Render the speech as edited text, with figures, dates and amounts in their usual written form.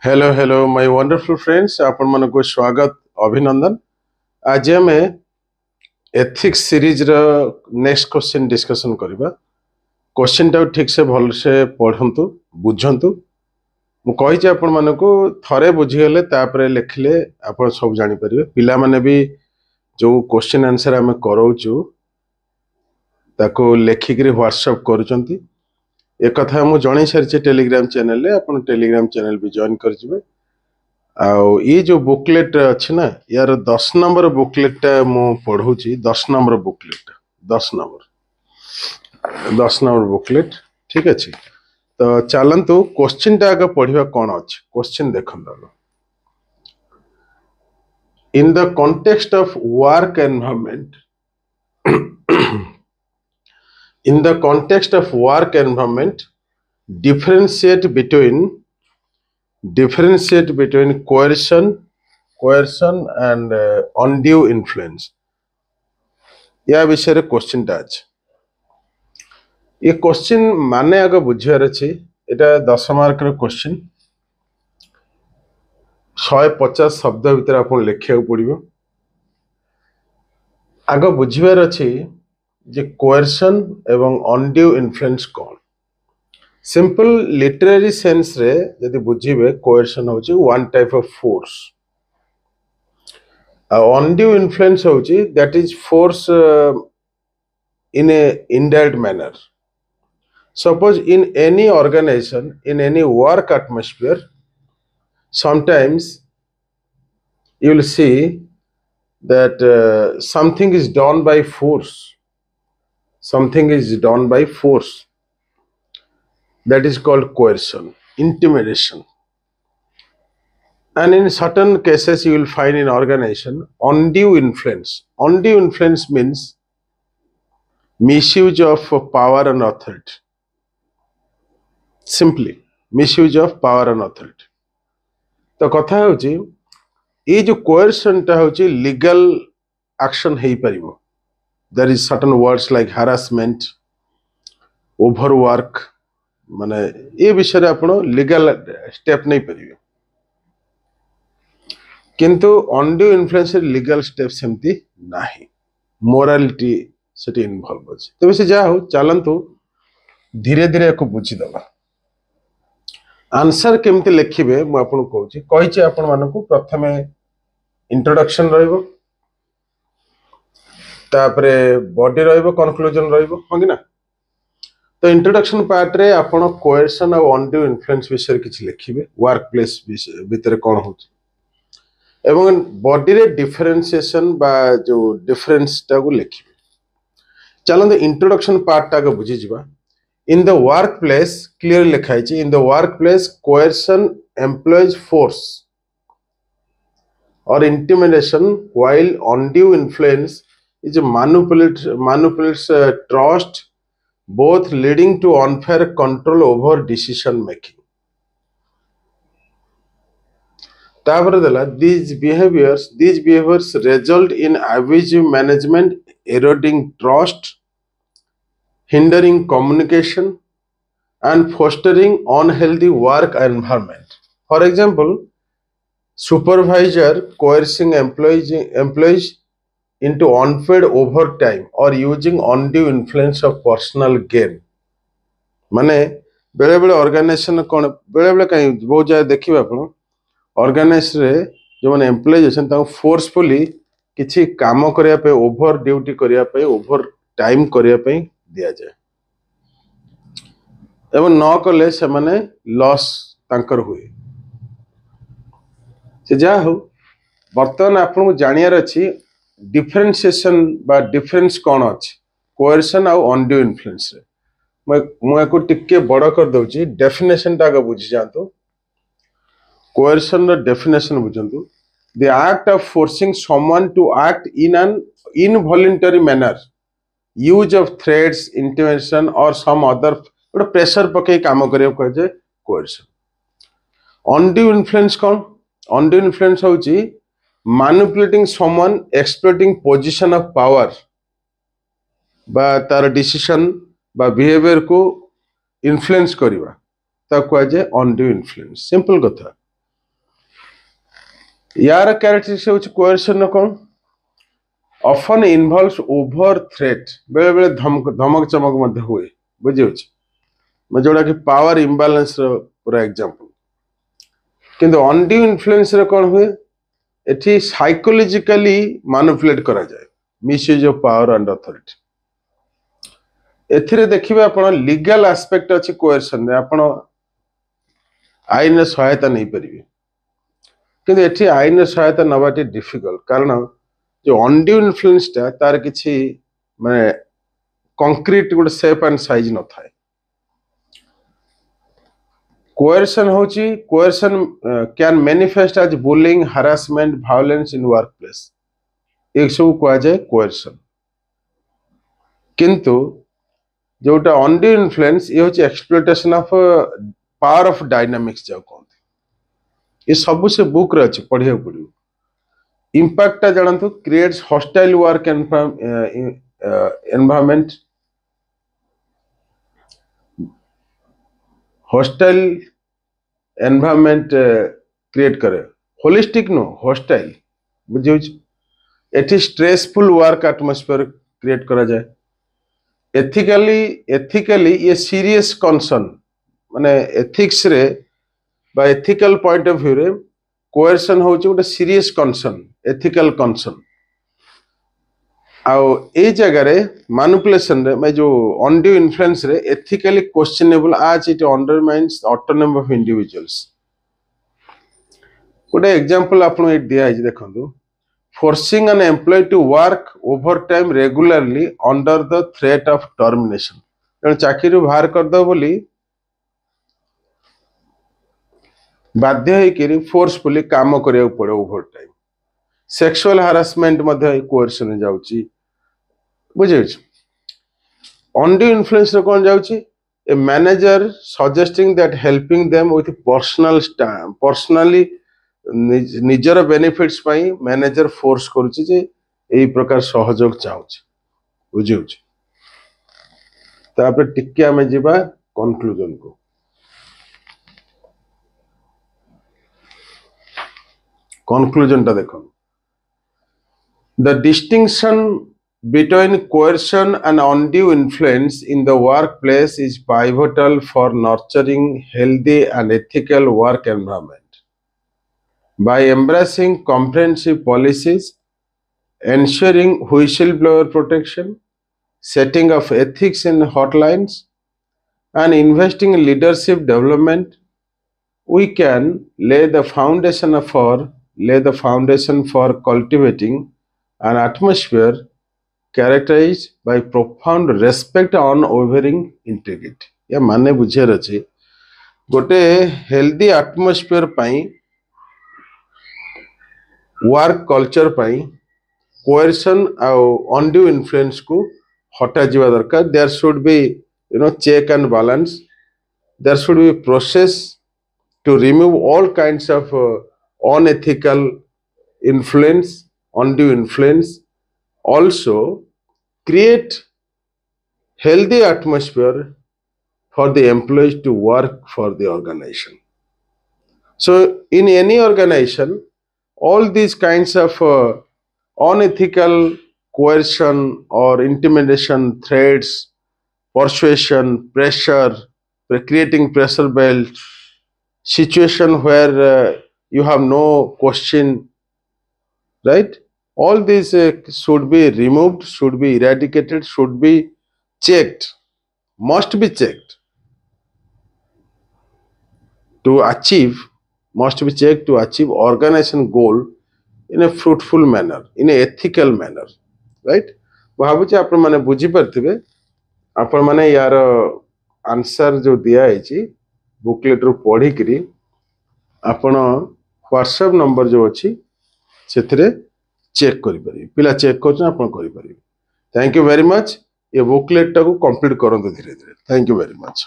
Hello hello my wonderful friends आपण मन को स्वागत अभिनंदन। आज आम एथिक्स सीरीज रो नेक्स्ट क्वेश्चन डिस्कशन करबा। क्वेश्चन टा ठीक से भल से पढ़ंतु बुझंतु। मु कहि जे आपण मन को थरे बुझी गेले तापरे लिखले आपण सब जानि परिबे। पिला माने भी जो क्वेश्चन आंसर हम करौचु ताको लेखिकरी व्हाट्सएप करूचंती। एक कथा मु जणै सारिचे टेलीग्राम चैनल ले आपण टेलीग्राम चैनल भी जॉइन कर जिवे। आउ ये जो बुकलेट अच्छी ना यार 10 नंबर बुकलेट टा मु पढ़ूची 10 नंबर बुकलेट 10 नंबर बुकलेट ठीक अच्छे। तो चलतु क्वेश्चन टा आगे पढ़ा कौन अच्छे क्वेश्चन देखो। In the context of work environment in the context of work environment differentiate between coercion and undue influence। या विषय क्वेश्चन टा आज ये क्वेश्चन माने आगे बुझार अच्छे। एटा 10 मार्क रो क्वेश्चन 150 शब्द भीतर आपन लिखिया पड़िबो। आगे बुझिबार अच्छे जे कोएर्शन एवं अनड्यू इन्फ्लुएंस कौन। सिंपल लिटरेरी सेंस रे यदि बुझिबे कोएर्शन होची one type of force. Undue influence होची that is force in a indirect manner। Suppose in any organization, in any work atmosphere, sometimes you will see that something is done by force, something is done by force, that is called coercion, intimidation। And in certain cases you will find in organization undue influence। Undue influence means misuse of power and authority, simply misuse of power and authority। तो कथा होची ये जो coercion टा होची legal action हेई परिबो। There is certain words like harassment, overwork, माने ये विषय रे आपण लीगल स्टेप नहीं परिबे। किंतु अनड्यू इन्फ्लुएंस लीगल स्टेप सेमती नाही, मोरालिटी सेटी इन्वॉल्व अछि। तबे से जा हो चलंतु धीरे धीरे को बुझी दबा। आंसर केमती लिखिबे मु आपन कहूची कहिचे आपण मानको प्रथमे इंट्रोडक्शन रहइबो, तापरे बॉडी रहइबो, कंक्लूजन रहइबो होगी ना। तो इंट्रोडक्शन पार्ट रे आपण कोएर्शन और अनड्यू इन्फ्लुएंस विषय किछि लिखिबे, वर्क प्लेस भीतर कोन होची एवं बॉडी रे डिफरेंशिएशन बा जो डिफरेंस टा को लिखिबे। चलन इंट्रोडक्शन पार्ट टा को बुझी जिबा। In the work place clear लिखाई छि, in the work place coercion employees force or intimidation, while undue influence is manipulates trust, both leading to unfair control over decision making। तापर देला these behaviors result in abusive management, eroding trust, hindering communication, and fostering unhealthy work environment। For example, supervisor coercing employees into unpaid overtime or using undue influence of personal gain। माने बेले बेले organisation कोन बेले बेले कहीं बहुत जाय देखिबा आपण ऑर्गेनाइजेशन रे जो माने एम्प्लॉय जसन ता फोर्सफुली किछि काम करिया पे, ओवर ड्यूटी करिया पे, ओवर टाइम करिया पे दिया जाय एवं न कले से माने लॉस तांकर हुए। से जा हो बर्तमान आपन जानियार अछि डिफरेंशिएशन बा डिफरेंस कोन अछि कोएर्शन और अनड्यू इन्फ्लुएंस रे। मु एको टिके बड़ कर दउची, डेफिनेशन टा बुझी जानतो। कोएर्शन रो डेफिनेशन बुझंतु, the act of forcing someone to act in an involuntary manner, use of threats, intimidation और सम अदर प्रेशर पके काम करियो कह जे कोएर्शन। अनड्यू इन्फ्लुएंस कोन? Undue influence होची manipulating someone, exploiting position of power बा तार डिसीजन बा बिहेवियर को इन्फ्लुएंस करिवा ता कह जे undue influence। सिंपल कथा। यार कैरेक्टरिस्टिक्स होची कोएर्शन कोन ऑफन इन्वॉल्व्स ओवर थ्रेट बेले बेले धमक चमक मध्य हुए बुझी होची मैं जोड़ा कि पावर इम्बालांस पूरा एग्जांपल किंतु अनड्यू इन्फ्लुएंस रे कोन हुए एठी साइकोलॉजिकली मैनिपुलेट करा जाए misuse of power and authority एथिरे देखिबे आपण लीगल एस्पेक्ट अछि कोएर्शन रे आपण आईन सहायता नहीं परिबे किंतु एठी आईन सहायता नबाटी डिफिकल्ट कारण जो अनड्यू इन्फ्लुएंस ता तार किछि माने concrete good shape and size न थाए कोएर्शन होची coercion can manifest as bullying harassment violence in workplace एक सब कहा जाए कोएर्शन किंतु जोटा अनड्यू इन्फ्लुएंस ये होची exploitation of power of dynamics जो कहते ये सब से बुक रे अछि पढ़िया पड़ियो इम्पैक्ट ता जानतु creates hostile work environment hostile environment create करे होलिस्टिक नो हॉस्टाइल बुझियो एठी स्ट्रेसफुल वर्क एटमॉस्फेयर क्रिएट करा जाए एथिकली ये सीरियस कंसर्न माने एथिक्स रे बा एथिकल पॉइंट ऑफ व्यू रे कोएर्शन होची गोटे सीरियस कंसर्न एथिकल कंसर्न आउ ए जगह रे मैनिपुलेशन रे मैं जो अनड्यू इन्फ्लुएंस रे एथिकली क्वेश्चनेबल आज इट अंडरमाइन्स ऑटोनॉमी ऑफ इंडिविजुअल्स गोटे एग्जांपल आपन एट दिया है देखंतु forcing an employee to work overtime regularly under the threat of termination जन चाकरी बाहर कर दो बोली बाध्य होइकरी फोर्सफुली काम करिया पड़े ओवरटाइम सेक्सुअल हारासमेंट मध्ये कोएर्शन जाउची बुझे अनड्यू इन्फ्लुएंस रे कोन जाउची a manager suggesting that helping them with personally निजर बेनिफिट्स पाई मैनेजर फोर्स करूची जे एई प्रकार सहयोग चाहूची बुझिउची तापर टिके हमें जिबा कंक्लूजन को कंक्लूजन ता देखो the distinction between coercion and undue influence in the workplace is pivotal for nurturing healthy and ethical work environment. By embracing comprehensive policies, ensuring whistleblower protection, setting of ethics in hotlines, and investing in leadership development, we can lay the foundation for cultivating an atmosphere characterized by profound respect and unwavering integrity. या माने बुझेर अछि गोटे healthy atmosphere पाई work culture पाई coercion और undue influence को हटा जिवा दरकार there should be check and balance there should be process to remove all kinds of unethical influence undue influence also create healthy atmosphere for the employees to work for the organization. So in any organization all these kinds of unethical coercion or intimidation, threats, persuasion, pressure, creating pressure belt, situation where you have no question, right? All these should be removed, should be eradicated, should be checked, must be checked to achieve organization goal in a fruitful manner, in a ethical manner, right? भावुचे आपण माने बुझी परथिबे आपण माने यार answer जो दिया है booklet रो पढ़ी करी आपण व्हाट्सएप नंबर जो अच्छी से चेक करि परिबे पिला चेक कर आपण करि परिबे। Thank you very much. ये बुकलेट टाको कंप्लीट करंतु धीरे धीरे। Thank you very much.